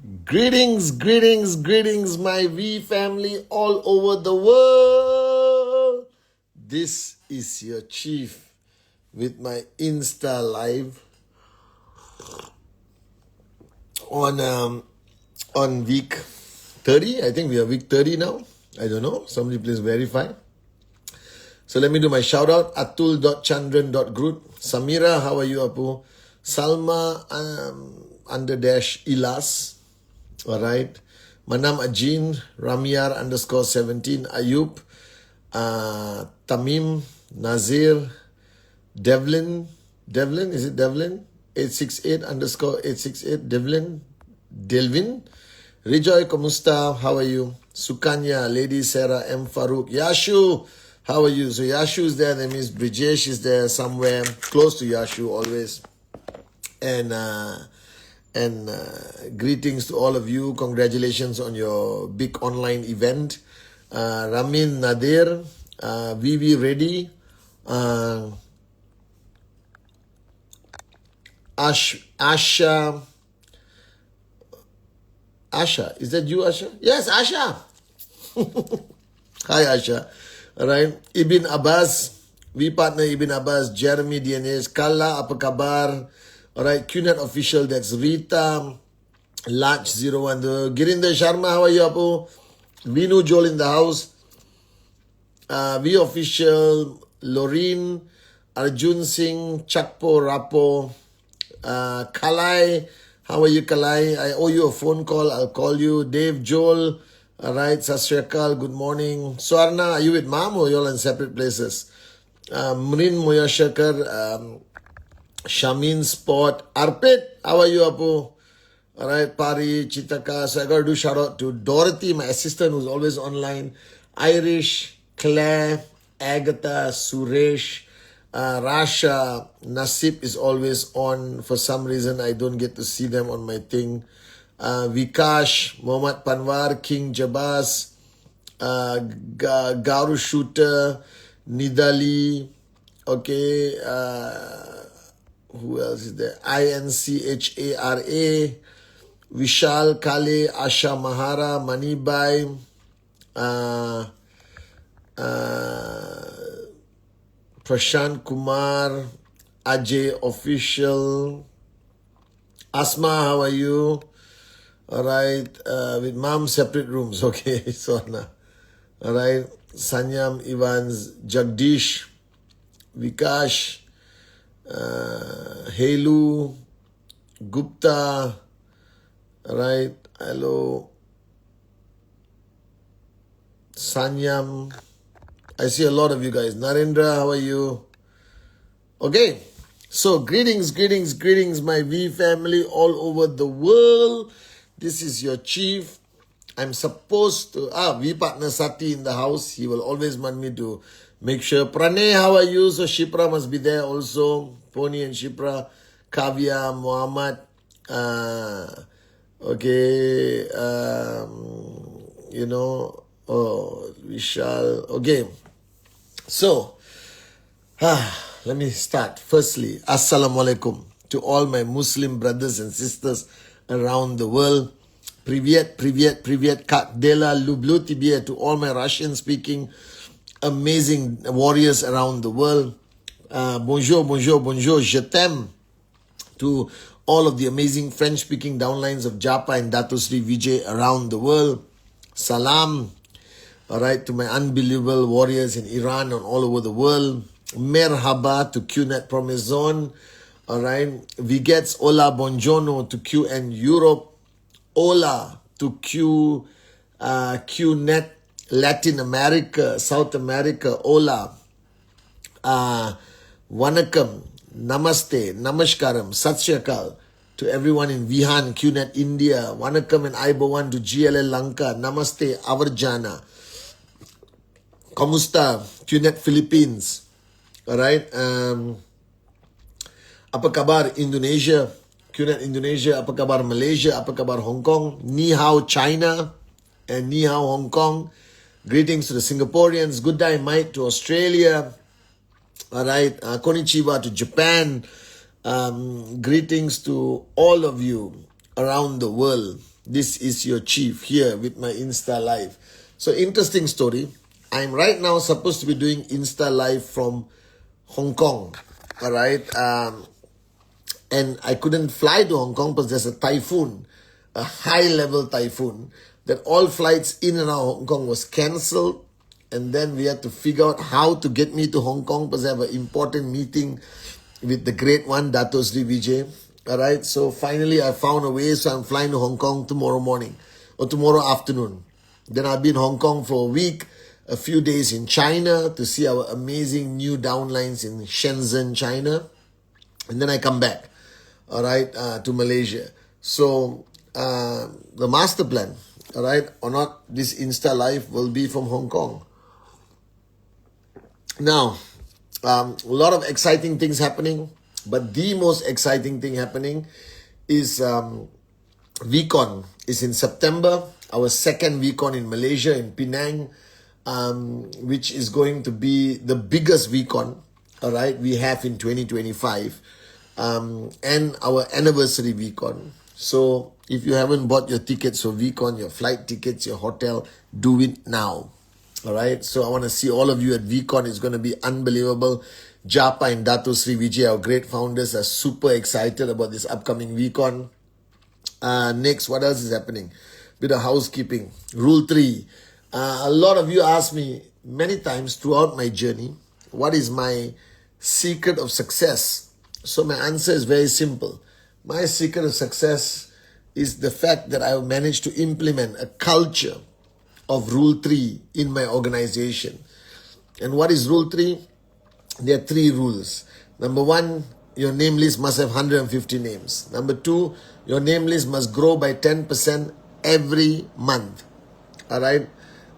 Greetings, greetings, greetings, my V family all over the world. This is your chief with my Insta live on week 30. I think we are week 30 now. I don't know. Somebody please verify. So let me do my shout out. Atul.chandran.groot. Samira, how are you, Apu? Salma _Ilas. Alright. Manam Ajin, Ramyar _17, Ayub, Tamim, Nazir, Devlin, is it Devlin? 868 Devlin, Rejoy Komusta, how are you? Sukanya, Lady Sarah M. Farooq, Yashu, how are you? So Yashu is there, that means Brijesh is there somewhere, close to Yashu always. And greetings to all of you. Congratulations on your big online event. Ramin Nadir, Vivi Reddy, Asha. Asha, is that you, Asha? Yes, Asha. Hi, Asha. All right. Ibn Abbas, we partner Ibn Abbas, Jeremy DNS, Kalla, apa kabar? Alright, QNet official, that's Rita, Lach01, Girinder Sharma, how are you, Apu? Vinu Joel in the house, V official, Loreen, Arjun Singh, Chakpo Rapo, Kalai, how are you, Kalai? I owe you a phone call, I'll call you. Dave Joel, alright, Sasriyakal, good morning. Swarna, are you with mom or you're in separate places? Mrin Moyashakar, Shamin Sport, Arpit, how are you, Apu? Alright, Pari, Chitaka. So I got to do shout out to Dorothy, my assistant who's always online. Irish, Claire, Agatha, Suresh, Rasha, Nasib is always on. For some reason, I don't get to see them on my thing. Vikash, Mohammad Panwar, King Jabas, Garu Shooter, Nidali, okay, who else is there? INCHARA, Vishal Kale, Asha Mahara, Manibai, Prashant Kumar, Ajay Official, Asma, how are you? Alright, with mom, separate rooms, okay, Sona. Alright, Sanyam Evans, Jagdish, Vikash, Helu, Gupta, right, hello, Sanyam, I see a lot of you guys. Narendra, how are you? Okay, so greetings, my V family all over the world. This is your chief. I'm supposed to, V partner Sati in the house. He will always want me to make sure. Pranay, how are you? So Shipra must be there also. Pony and Shipra, Kavya, Muhammad, okay, Vishal. Okay, so, let me start. Firstly, Assalamu alaikum to all my Muslim brothers and sisters around the world. Привет, как дела, люблю тебя, to all my Russian-speaking amazing warriors around the world. Bonjour, je t'aime to all of the amazing French-speaking downlines of Japa and Dato Sri Vijay around the world. Salam, alright, to my unbelievable warriors in Iran and all over the world. Merhaba to QNet Promise Zone. Alright, Vigets, hola, buongiorno to QN Europe. Hola to QNet Latin America, South America. Hola. Vanakkam, Namaste, Namaskaram, Satshriyakal to everyone in Vihan, QNet India. Vanakkam and Aibawan to GLL Lanka. Namaste, Avarjana. Kamusta, QNet Philippines. Alright. Apa kabar Indonesia? QNet Indonesia. Apa kabar Malaysia? Apa kabar Hong Kong? Ni hao China and ni hao Hong Kong. Greetings to the Singaporeans. Good day, Mike, to Australia. Alright. Konnichiwa to Japan. Greetings to all of you around the world. This is your chief here with my Insta Live. So interesting story. I'm right now supposed to be doing Insta Live from Hong Kong. All right. And I couldn't fly to Hong Kong because there's a typhoon, a high-level typhoon, that all flights in and out of Hong Kong was cancelled. And then we had to figure out how to get me to Hong Kong because I have an important meeting with the great one, Dato Sri Vijay. All right, so finally I found a way, so I'm flying to Hong Kong tomorrow morning or tomorrow afternoon. Then I'll be in Hong Kong for a week, a few days in China to see our amazing new downlines in Shenzhen, China. And then I come back, all right, to Malaysia. So the master plan, all right, or not, this Insta Live will be from Hong Kong. Now, a lot of exciting things happening, but the most exciting thing happening is VCon is in September, our second VCon in Malaysia, in Penang, which is going to be the biggest VCon, all right, we have in 2025, and our anniversary VCon. So if you haven't bought your tickets for VCon, your flight tickets, your hotel, do it now. All right, so I want to see all of you at VCon. It's going to be unbelievable. Japa and Dato Sri Vijay, our great founders, are super excited about this upcoming VCon. Next, what else is happening? Bit of housekeeping. Rule 3. A lot of you asked me many times throughout my journey, what is my secret of success? So my answer is very simple. My secret of success is the fact that I have managed to implement a culture of Rule 3 in my organization. And what is Rule 3? There are 3 rules. Number 1, your name list must have 150 names. Number 2, your name list must grow by 10% every month. All right.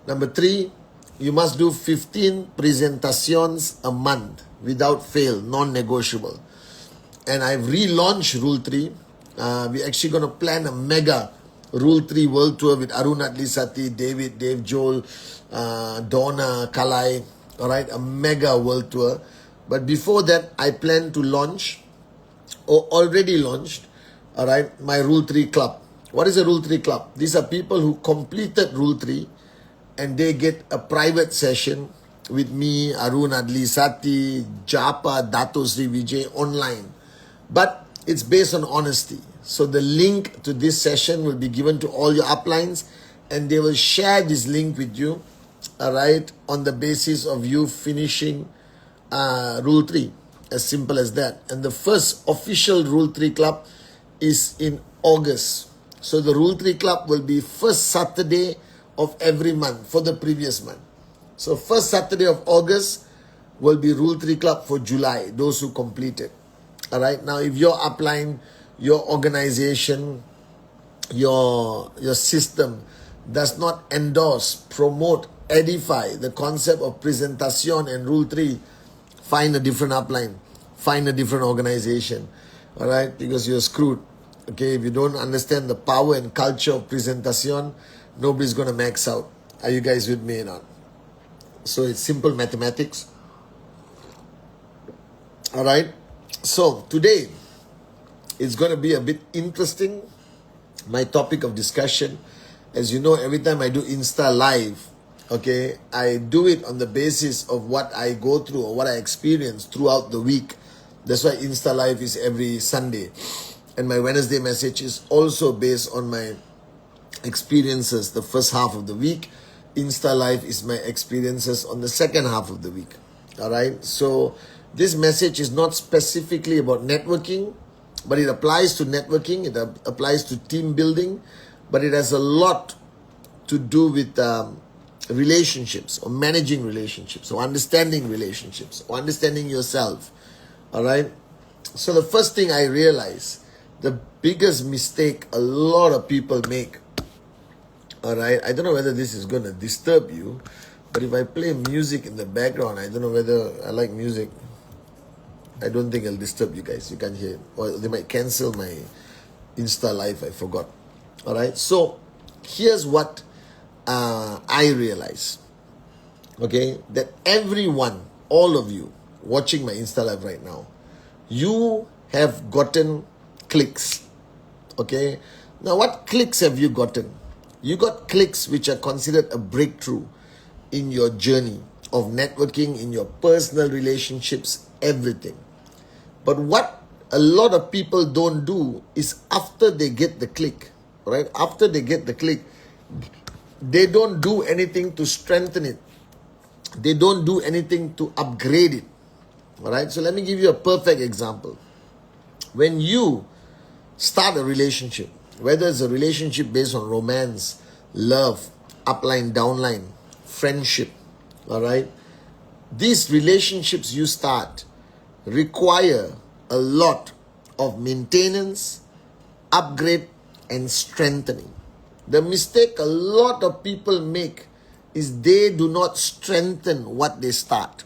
Number 3, you must do 15 presentations a month without fail, non-negotiable. And I've relaunched Rule 3. We're actually going to plan a mega Rule 3 World Tour with Arun Adlisati, Dave Joel, Donna, Kalai, all right, a mega world tour. But before that, I plan to launch, or already launched, all right, my Rule 3 Club. What is a Rule 3 Club? These are people who completed Rule 3 and they get a private session with me, Arun Adlisati, Japa, Dato Sri Vijay online. But it's based on honesty. So the link to this session will be given to all your uplines and they will share this link with you, all right, on the basis of you finishing Rule 3. As simple as that. And the first official Rule 3 Club is in August. So the Rule 3 Club will be first Saturday of every month for the previous month. So first Saturday of August will be Rule 3 Club for July, those who completed. All right. Now, if your upline, your organization, your system does not endorse, promote, edify the concept of presentation and Rule 3, find a different upline, find a different organization. All right. Because you're screwed. Okay. If you don't understand the power and culture of presentation, nobody's going to max out. Are you guys with me or not? So it's simple mathematics. All right. So today it's going to be a bit interesting. My topic of discussion, as you know, every time I do Insta Live, okay, I do it on the basis of what I go through or what I experience throughout the week. That's why Insta Live is every Sunday. And my Wednesday message is also based on my experiences the first half of the week. Insta Live is my experiences on the second half of the week. All right. So this message is not specifically about networking, but it applies to networking. It applies to team building, but it has a lot to do with relationships or managing relationships or understanding relationships or understanding yourself. All right. So the first thing I realized, the biggest mistake a lot of people make, all right, I don't know whether this is going to disturb you, but if I play music in the background, I don't know whether I like music. I don't think it'll disturb you guys. You can't hear it. Or they might cancel my Insta Live. I forgot. All right. So here's what I realize. Okay. That everyone, all of you watching my Insta Live right now, you have gotten clicks. Okay. Now, what clicks have you gotten? You got clicks which are considered a breakthrough in your journey of networking, in your personal relationships, everything. But what a lot of people don't do is after they get the click, right? After they get the click, they don't do anything to strengthen it. They don't do anything to upgrade it. All right? So let me give you a perfect example. When you start a relationship, whether it's a relationship based on romance, love, upline, downline, friendship, all right? These relationships you start require a lot of maintenance, upgrade, and strengthening. The mistake a lot of people make is they do not strengthen what they start.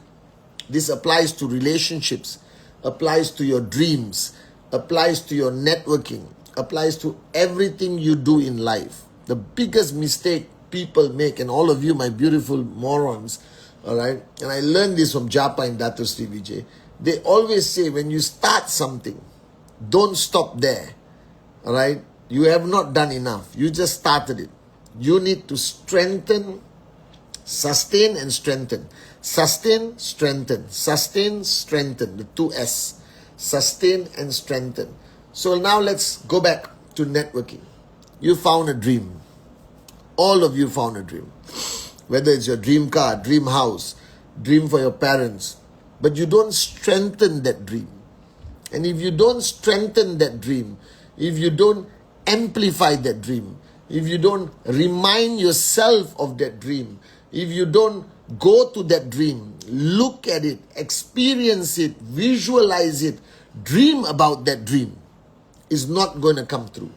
This applies to relationships, applies to your dreams, applies to your networking, applies to everything you do in life. The biggest mistake people make, and all of you, my beautiful morons, all right, and I learned this from Japa and Dato Sri Vijay, they always say when you start something, don't stop there, all right? You have not done enough. You just started it. You need to strengthen, sustain and strengthen. Sustain, strengthen. Sustain, strengthen. The 2S. Sustain and strengthen. So now let's go back to networking. You found a dream. All of you found a dream. Whether it's your dream car, dream house, dream for your parents. But you don't strengthen that dream. And if you don't strengthen that dream, if you don't amplify that dream, if you don't remind yourself of that dream, if you don't go to that dream, look at it, experience it, visualize it, dream about that dream, is not going to come through.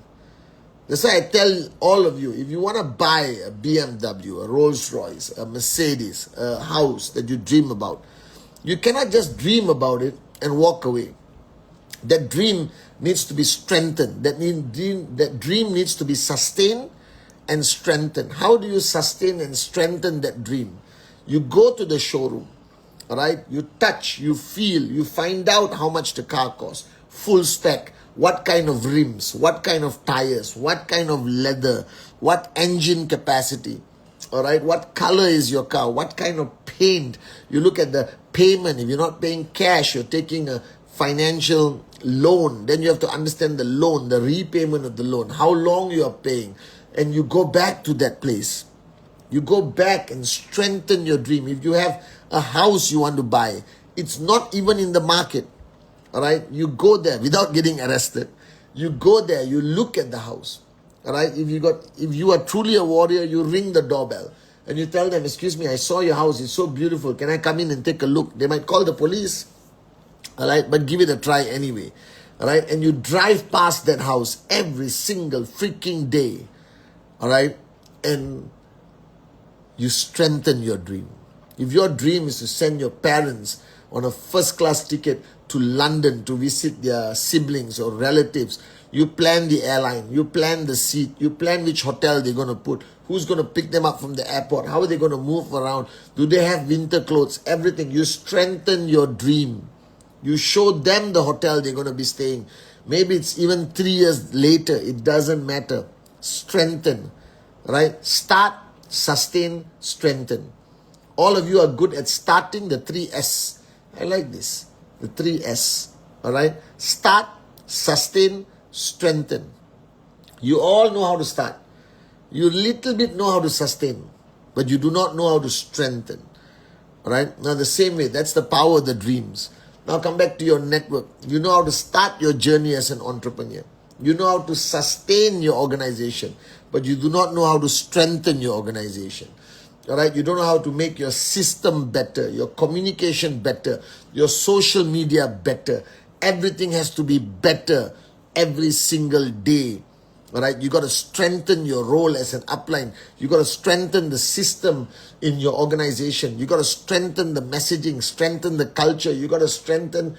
That's why I tell all of you, if you want to buy a BMW, a Rolls Royce, a Mercedes, a house that you dream about, you cannot just dream about it and walk away. That dream needs to be strengthened. That dream needs to be sustained and strengthened. How do you sustain and strengthen that dream? You go to the showroom, all right? You touch, you feel, you find out how much the car costs. Full spec, what kind of rims, what kind of tires, what kind of leather, what engine capacity, all right? What color is your car, what kind of paint. You look at the payment. If you're not paying cash, you're taking a financial loan, then you have to understand the loan, the repayment of the loan, how long you are paying, and you go back to that place. You go back and strengthen your dream. If you have a house you want to buy, it's not even in the market, all right? You go there without getting arrested. You go there, you look at the house, all right? If you are truly a warrior, you ring the doorbell and you tell them, excuse me, I saw your house, it's so beautiful, can I come in and take a look? They might call the police, all right, but give it a try anyway, all right? And you drive past that house every single freaking day, all right? And you strengthen your dream. If your dream is to send your parents on a first-class ticket to London to visit their siblings or relatives, you plan the airline, you plan the seat, you plan which hotel they're going to put, who's going to pick them up from the airport, how are they going to move around, do they have winter clothes, everything. You strengthen your dream. You show them the hotel they're going to be staying. Maybe it's even 3 years later. It doesn't matter. Strengthen. Right? Start, sustain, strengthen. All of you are good at starting the 3S. I like this. The 3S. Alright? Start, sustain, strengthen. You all know how to start. You little bit know how to sustain. But you do not know how to strengthen. Alright? Now the same way. That's the power of the dreams. Now come back to your network. You know how to start your journey as an entrepreneur. You know how to sustain your organization, but you do not know how to strengthen your organization. All right? You don't know how to make your system better, your communication better, your social media better. Everything has to be better every single day. All right? You got to strengthen your role as an upline. You got to strengthen the system in your organization. You got to strengthen the messaging, strengthen the culture. You got to strengthen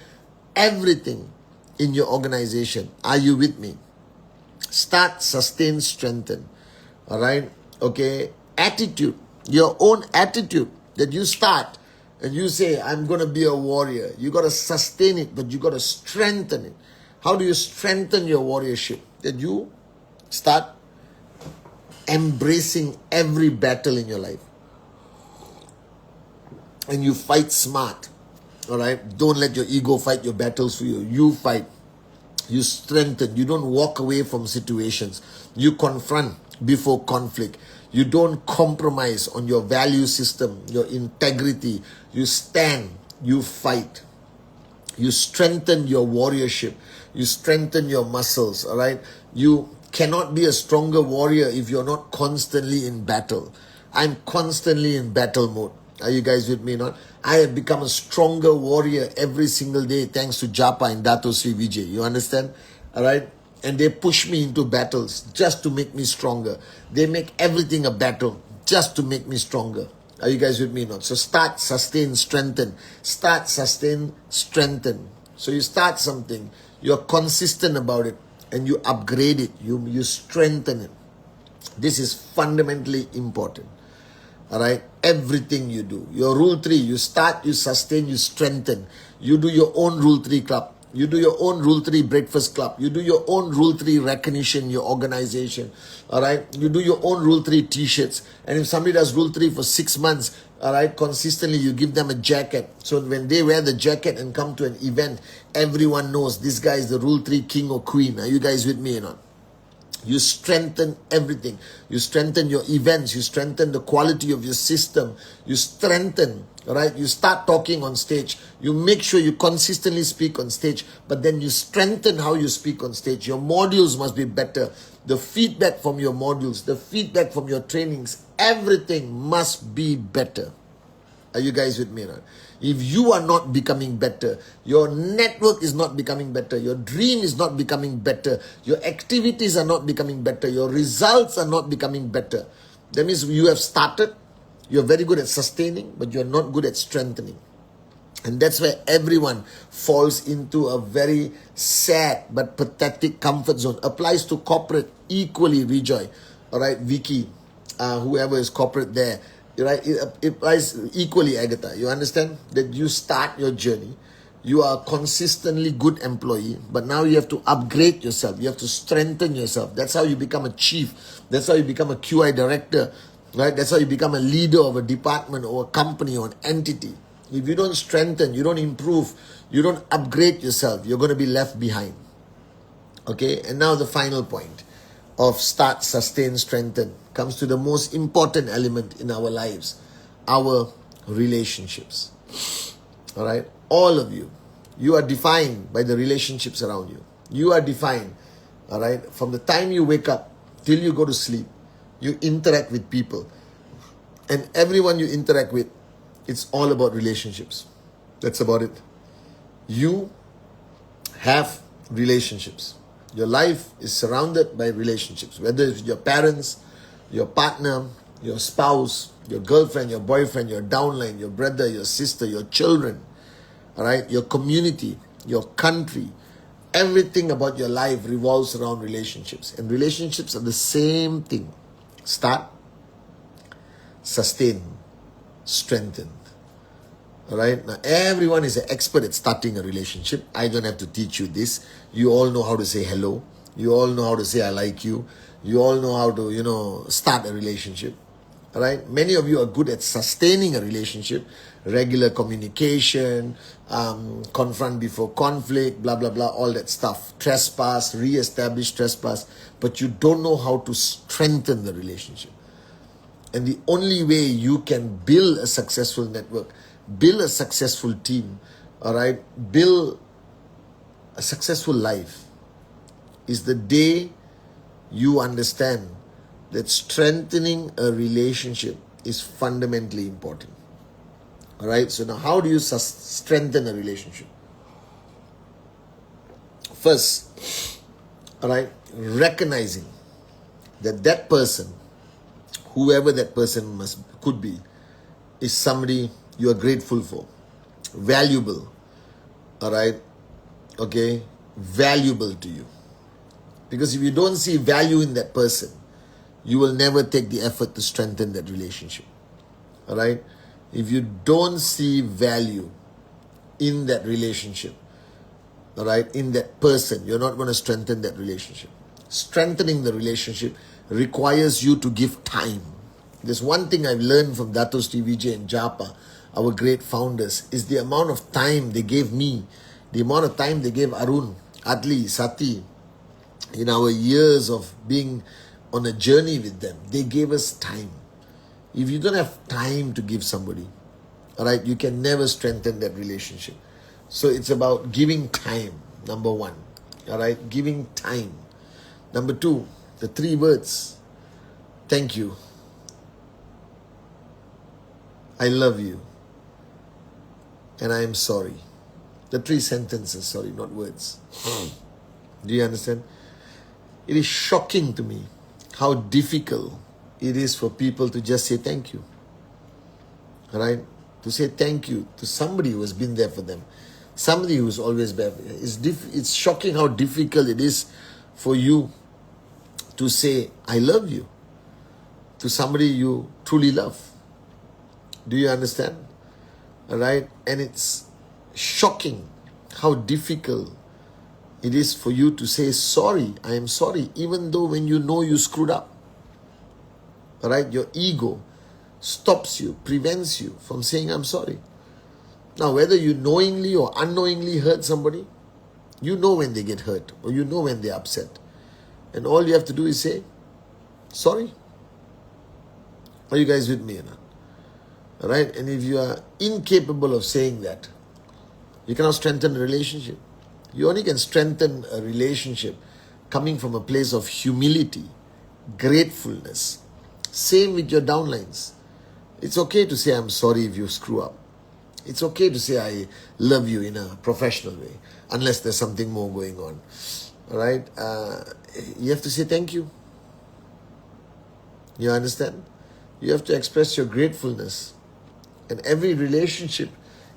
everything in your organization. Are you with me? Start, sustain, strengthen. All right? Okay? Attitude. Your own attitude that you start and you say, I'm going to be a warrior. You got to sustain it, but you got to strengthen it. How do you strengthen your warriorship? That you Start embracing every battle in your life. And you fight smart. All right? Don't let your ego fight your battles for you. You fight. You strengthen. You don't walk away from situations. You confront before conflict. You don't compromise on your value system, your integrity. You stand. You fight. You strengthen your warriorship. You strengthen your muscles. All right? You cannot be a stronger warrior if you're not constantly in battle. I'm constantly in battle mode. Are you guys with me or not? I have become a stronger warrior every single day thanks to Japa and Dato Sri Vijay. You understand? Alright? And they push me into battles just to make me stronger. They make everything a battle just to make me stronger. Are you guys with me or not? So start, sustain, strengthen. Start, sustain, strengthen. So you start something, you're consistent about it, and you upgrade it. You strengthen it. This is fundamentally important. Alright, everything you do. Your rule 3, you start, you sustain, you strengthen. You do your own rule 3 club. You do your own rule 3 breakfast club. You do your own rule 3 recognition, your organization. Alright, you do your own rule 3 t-shirts. And if somebody does rule 3 for 6 months, alright, consistently you give them a jacket. So when they wear the jacket and come to an event, everyone knows this guy is the rule 3 king or queen. Are you guys with me or not? You strengthen everything. You strengthen your events. You strengthen the quality of your system. You strengthen, right? You start talking on stage. You make sure you consistently speak on stage, but then you strengthen how you speak on stage. Your modules must be better. The feedback from your modules, the feedback from your trainings, everything must be better. Are you guys with me now? If you are not becoming better, your network is not becoming better, your dream is not becoming better, your activities are not becoming better, your results are not becoming better, that means you have started, you're very good at sustaining, but you're not good at strengthening. And that's where everyone falls into a very sad but pathetic comfort zone. Applies to corporate equally, Rejoy. All right, Vicky, whoever is corporate there. Right? It applies equally, Agatha. You understand? That you start your journey. You are a consistently good employee, but now you have to upgrade yourself. You have to strengthen yourself. That's how you become a chief. That's how you become a QI director. Right? That's how you become a leader of a department or a company or an entity. If you don't strengthen, you don't improve, you don't upgrade yourself, you're going to be left behind. Okay? And now the final point of start, sustain, strengthen comes to the most important element in our lives, our relationships. All right? All of you, you are defined by the relationships around you. You are defined, all right? From the time you wake up till you go to sleep, you interact with people. And everyone you interact with, it's all about relationships. That's about it. You have relationships. Your life is surrounded by relationships, whether it's your parents, your partner, your spouse, your girlfriend, your boyfriend, your downline, your brother, your sister, your children, all right, your community, your country. Everything about your life revolves around relationships. And relationships are the same thing. Start, sustain, strengthen. All right. Now, everyone is an expert at starting a relationship. I don't have to teach you this. You all know how to say hello. You all know how to say I like you. You all know how to, start a relationship. All right. Many of you are good at sustaining a relationship. Regular communication, confront before conflict, blah, blah, blah, all that stuff. Trespass, re-establish trespass. But you don't know how to strengthen the relationship. And the only way you can build a successful network, build a successful team, all right, build a successful life is the day you understand that strengthening a relationship is fundamentally important. All right, so now how do you strengthen a relationship? First, all right, recognizing that that person, whoever that person could be, is somebody you are grateful for, valuable, all right, okay, valuable to you. Because if you don't see value in that person, you will never take the effort to strengthen that relationship, all right. If you don't see value in that relationship, all right, in that person, you're not going to strengthen that relationship. Strengthening the relationship requires you to give time. There's one thing I've learned from Datos TVJ and Japa, our great founders, is the amount of time they gave me, the amount of time they gave Arun, Adli, Sati, in our years of being on a journey with them. They gave us time. If you don't have time to give somebody, all right, you can never strengthen that relationship. So it's about giving time, number one. All right, giving time. Number two, the 3 words. Thank you. I love you. And I am sorry. The 3 sentences, sorry, not words. Do you understand? It is shocking to me how difficult it is for people to just say thank you. All right? To say thank you to somebody who has been there for them. Somebody who's always there. It's shocking how difficult it is for you to say, I love you, to somebody you truly love. Do you understand? All right? And it's shocking how difficult it is for you to say, sorry, I am sorry, even though when you know you screwed up. All right? Your ego stops you, prevents you from saying, I'm sorry. Now, whether you knowingly or unknowingly hurt somebody, you know when they get hurt or you know when they're upset. And all you have to do is say, sorry. Are you guys with me or not? All right? And if you are incapable of saying that, you cannot strengthen a relationship. You only can strengthen a relationship coming from a place of humility, gratefulness. Same with your downlines. It's okay to say, I'm sorry if you screw up. It's okay to say, I love you in a professional way, unless there's something more going on. All right? You have to say thank you. You understand? You have to express your gratefulness. And every relationship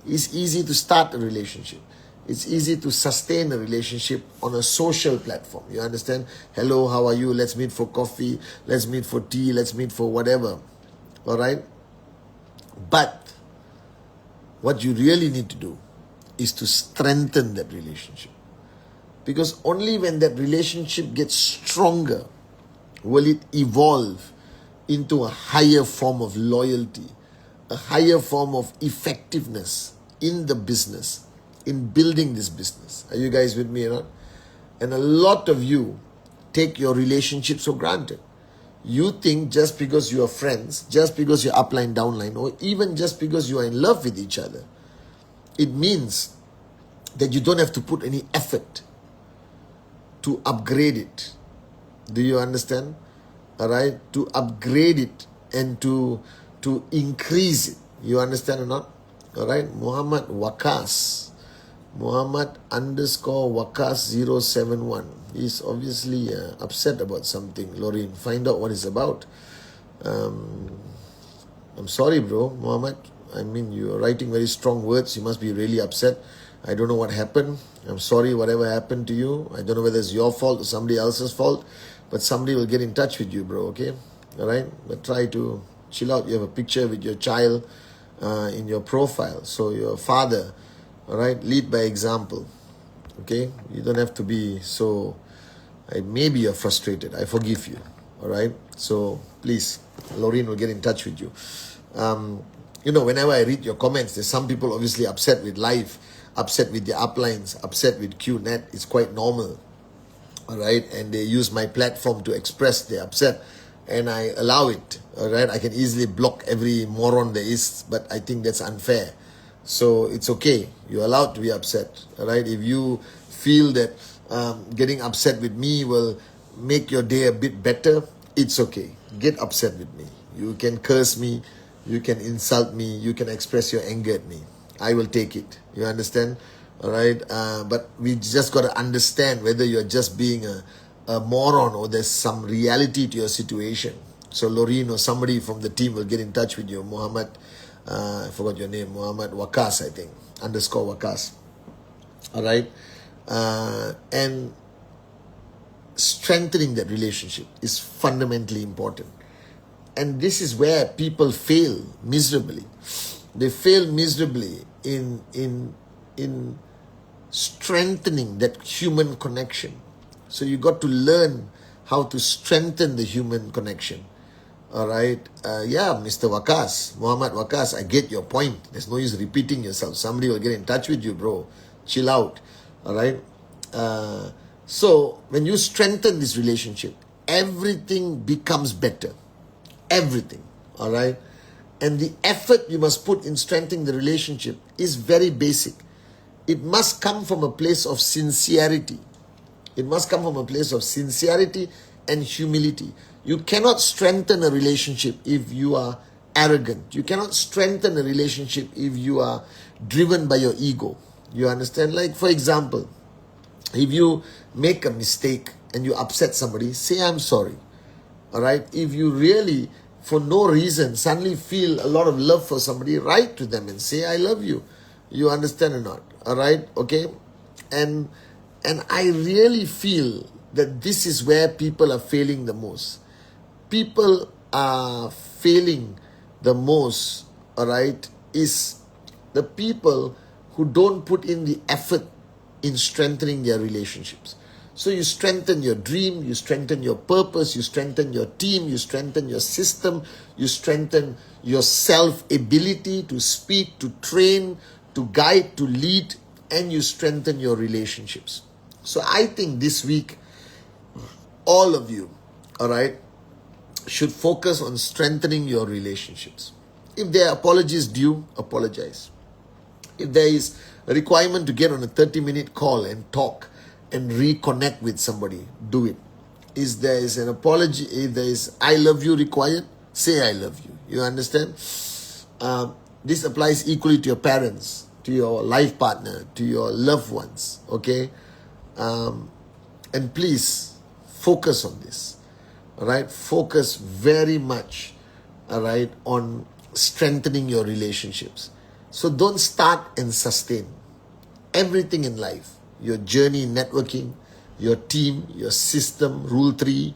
is easy to start a relationship. It's easy to sustain a relationship on a social platform. You understand? Hello, how are you? Let's meet for coffee. Let's meet for tea. Let's meet for whatever. All right? But what you really need to do is to strengthen that relationship. Because only when that relationship gets stronger will it evolve into a higher form of loyalty, a higher form of effectiveness in the business, in building this business. Are you guys with me or not? And a lot of you take your relationships for granted. You think just because you are friends, just because you're upline, downline, or even just because you are in love with each other, it means that you don't have to put any effort to upgrade it. Do you understand? All right? To upgrade it and to increase it. You understand or not? All right? Muhammad Wakas. Muhammad _Wakas 071. He's obviously upset about something. Lorraine, find out what it's about. I'm sorry, bro, Muhammad. I mean, you're writing very strong words. You must be really upset. I don't know what happened. I'm sorry whatever happened to you. I don't know whether it's your fault or somebody else's fault. But somebody will get in touch with you, bro, okay? All right? But try to chill out. You have a picture with your child in your profile. So your father, all right? Lead by example, okay? You don't have to be so... maybe you're frustrated. I forgive you, all right? So please, Lorraine will get in touch with you. You know, whenever I read your comments, there's some people obviously upset with life, upset with their uplines, upset with QNet. It's quite normal, all right? And they use my platform to express their upset, and I allow it, all right? I can easily block every moron there is, but I think that's unfair. So it's okay. You're allowed to be upset, all right? If you feel that getting upset with me will make your day a bit better, it's okay. Get upset with me. You can curse me, you can insult me, you can express your anger at me. I will take it. You understand? All right? But we just got to understand whether you're just being a moron or there's some reality to your situation. So Lorraine or somebody from the team will get in touch with you. Muhammad, I forgot your name, Muhammad Wakas, I think, _Wakas. All right? And strengthening that relationship is fundamentally important. And this is where people fail miserably. They fail miserably in strengthening that human connection. So you got to learn how to strengthen the human connection. All right. Yeah, Mr. Wakas, Muhammad Wakas, I get your point. There's no use repeating yourself. Somebody will get in touch with you, bro. Chill out. All right. So when you strengthen this relationship, everything becomes better. Everything. All right. And the effort you must put in strengthening the relationship is very basic. It must come from a place of sincerity. It must come from a place of sincerity and humility. You cannot strengthen a relationship if you are arrogant. You cannot strengthen a relationship if you are driven by your ego. You understand? Like, for example, if you make a mistake and you upset somebody, say, I'm sorry. All right? If you really, for no reason, suddenly feel a lot of love for somebody, write to them and say, I love you. You understand or not? All right? Okay? And I really feel that this is where people are failing the most. People are failing the most, all right, is the people who don't put in the effort in strengthening their relationships. So you strengthen your dream, you strengthen your purpose, you strengthen your team, you strengthen your system, you strengthen your self-ability to speak, to train, to guide, to lead, and you strengthen your relationships. So I think this week, all of you, all right, should focus on strengthening your relationships. If there are apologies due, apologize. If there is a requirement to get on a 30-minute call and talk and reconnect with somebody, do it. If there is an apology, if there is I love you required, say I love you. You understand? This applies equally to your parents, to your life partner, to your loved ones, okay? And please focus on this. All right, focus very much, all right, on strengthening your relationships. So don't start and sustain everything in life. Your journey in networking, your team, your system, rule 3,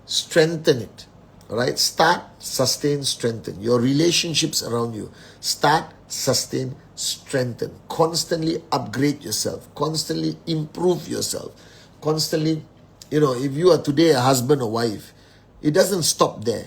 strengthen it. All right, start, sustain, strengthen. Your relationships around you, start, sustain, strengthen. Constantly upgrade yourself, constantly improve yourself, constantly, if you are today a husband or wife, it doesn't stop there.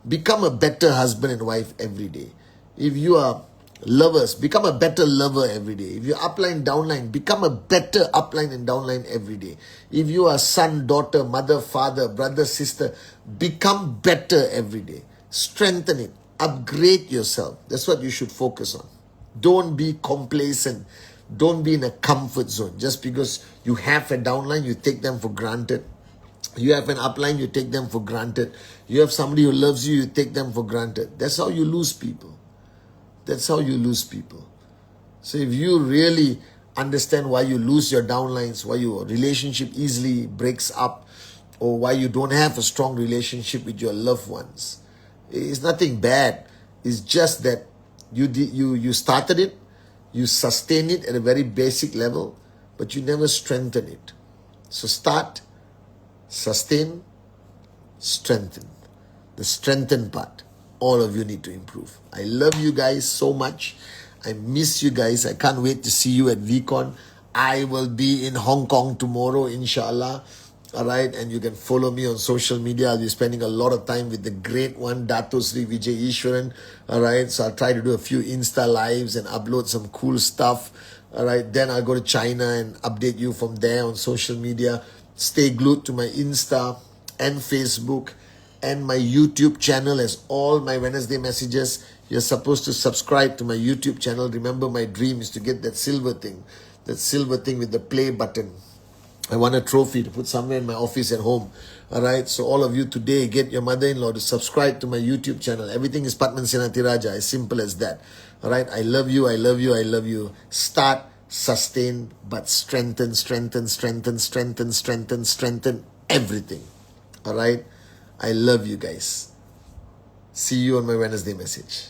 Become a better husband and wife every day. If you are lovers, become a better lover every day. If you're upline, downline, become a better upline and downline every day. If you are son, daughter, mother, father, brother, sister, become better every day. Strengthen it. Upgrade yourself. That's what you should focus on. Don't be complacent. Don't be in a comfort zone. Just because you have a downline, you take them for granted. You have an upline, you take them for granted. You have somebody who loves you, you take them for granted. That's how you lose people. That's how you lose people. So if you really understand why you lose your downlines, why your relationship easily breaks up, or why you don't have a strong relationship with your loved ones, it's nothing bad. It's just that you started it, you sustain it at a very basic level, but you never strengthen it. So start, sustain, strengthen. The strengthen part, all of you need to improve. I love you guys so much. I miss you guys. I can't wait to see you at VCon. I will be in Hong Kong tomorrow, inshallah. All right, and you can follow me on social media. I'll be spending a lot of time with the great one, Dato Sri Vijay Ishwaran. All right, so I'll try to do a few Insta lives and upload some cool stuff. All right, then I'll go to China and update you from there on social media. Stay glued to my Insta and Facebook and my YouTube channel as all my Wednesday messages. You're supposed to subscribe to my YouTube channel. Remember, my dream is to get that silver thing with the play button. I want a trophy to put somewhere in my office at home. All right, so all of you today, get your mother-in-law to subscribe to my YouTube channel. Everything is Patman Senatiraja, as simple as that. All right, I love you, I love you, I love you. Start, sustain, but strengthen everything. All right, I love you guys. See you on my Wednesday message.